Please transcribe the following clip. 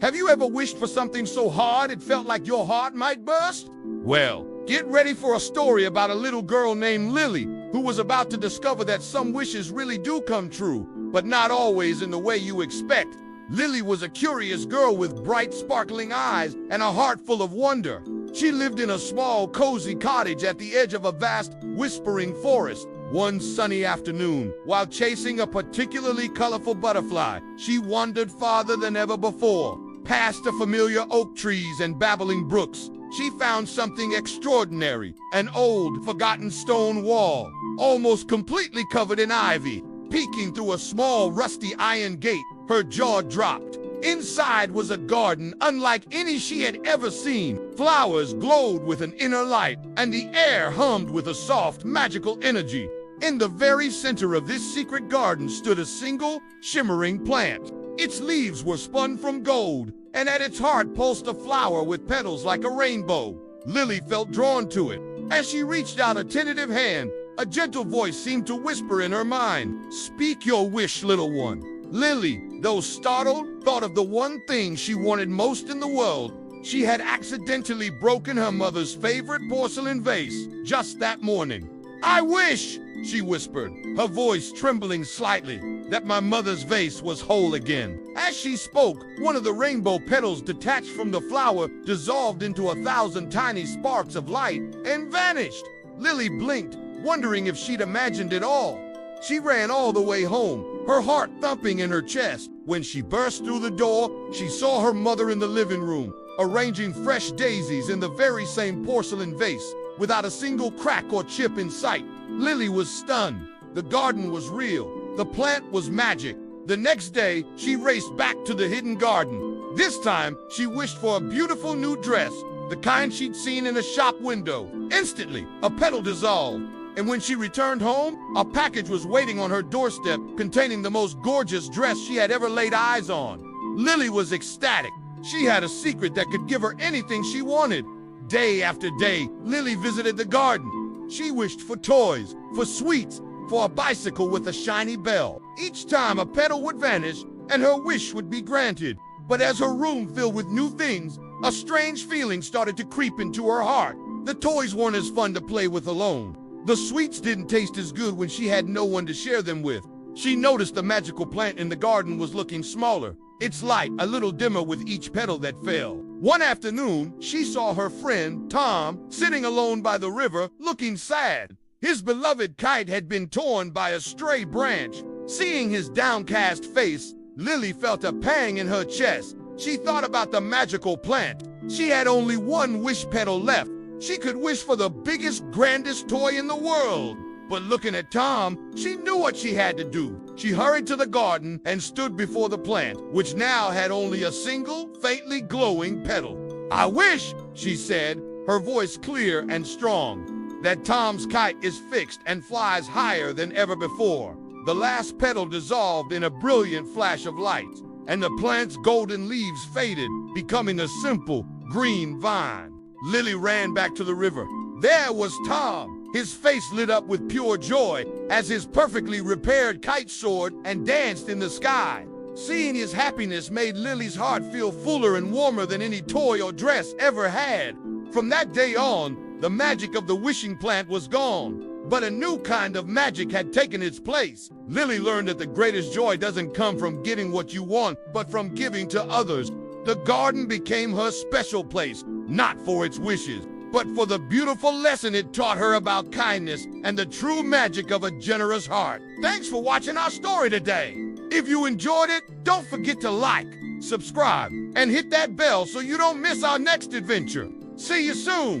Have you ever wished for something so hard it felt like your heart might burst? Well, get ready for a story about a little girl named Lily who was about to discover that some wishes really do come true, but not always in the way you expect. Lily was a curious girl with bright, sparkling eyes and a heart full of wonder. She lived in a small, cozy cottage at the edge of a vast, whispering forest. One sunny afternoon, while chasing a particularly colorful butterfly, she wandered farther than ever before. Past the familiar oak trees and babbling brooks, she found something extraordinary, an old, forgotten stone wall, almost completely covered in ivy. Peeking through a small, rusty iron gate, her jaw dropped. Inside was a garden unlike any she had ever seen. Flowers glowed with an inner light, and the air hummed with a soft, magical energy. In the very center of this secret garden stood a single, shimmering plant. Its leaves were spun from gold, and at its heart pulsed a flower with petals like a rainbow. Lily felt drawn to it. As she reached out a tentative hand, a gentle voice seemed to whisper in her mind, "Speak your wish, little one." Lily, though startled, thought of the one thing she wanted most in the world. She had accidentally broken her mother's favorite porcelain vase just that morning. "I wish," she whispered, her voice trembling slightly, "that my mother's vase was whole again." As she spoke, one of the rainbow petals detached from the flower dissolved into 1,000 tiny sparks of light and vanished. Lily blinked, wondering if she'd imagined it all. She ran all the way home, her heart thumping in her chest. When she burst through the door, she saw her mother in the living room, arranging fresh daisies in the very same porcelain vase, without a single crack or chip in sight. Lily was stunned. The garden was real. The plant was magic. The next day, she raced back to the hidden garden. This time, she wished for a beautiful new dress, the kind she'd seen in a shop window. Instantly, a petal dissolved. And when she returned home, a package was waiting on her doorstep containing the most gorgeous dress she had ever laid eyes on. Lily was ecstatic. She had a secret that could give her anything she wanted. Day after day, Lily visited the garden. She wished for toys, for sweets, for a bicycle with a shiny bell. Each time a petal would vanish and her wish would be granted. But as her room filled with new things, a strange feeling started to creep into her heart. The toys weren't as fun to play with alone. The sweets didn't taste as good when she had no one to share them with. She noticed the magical plant in the garden was looking smaller, its light a little dimmer with each petal that fell. One afternoon, she saw her friend, Tom, sitting alone by the river, looking sad. His beloved kite had been torn by a stray branch. Seeing his downcast face, Lily felt a pang in her chest. She thought about the magical plant. She had only one wish petal left. She could wish for the biggest, grandest toy in the world. But looking at Tom, she knew what she had to do. She hurried to the garden and stood before the plant, which now had only a single, faintly glowing petal. "I wish," she said, her voice clear and strong, "that Tom's kite is fixed and flies higher than ever before." The last petal dissolved in a brilliant flash of light, and the plant's golden leaves faded, becoming a simple, green vine. Lily ran back to the river. There was Tom, his face lit up with pure joy as his perfectly repaired kite soared and danced in the sky. Seeing his happiness made Lily's heart feel fuller and warmer than any toy or dress ever had. From that day on, the magic of the wishing plant was gone, but a new kind of magic had taken its place. Lily learned that the greatest joy doesn't come from getting what you want, but from giving to others. The garden became her special place, not for its wishes, but for the beautiful lesson it taught her about kindness and the true magic of a generous heart. Thanks for watching our story today. If you enjoyed it, don't forget to like, subscribe, and hit that bell so you don't miss our next adventure. See you soon.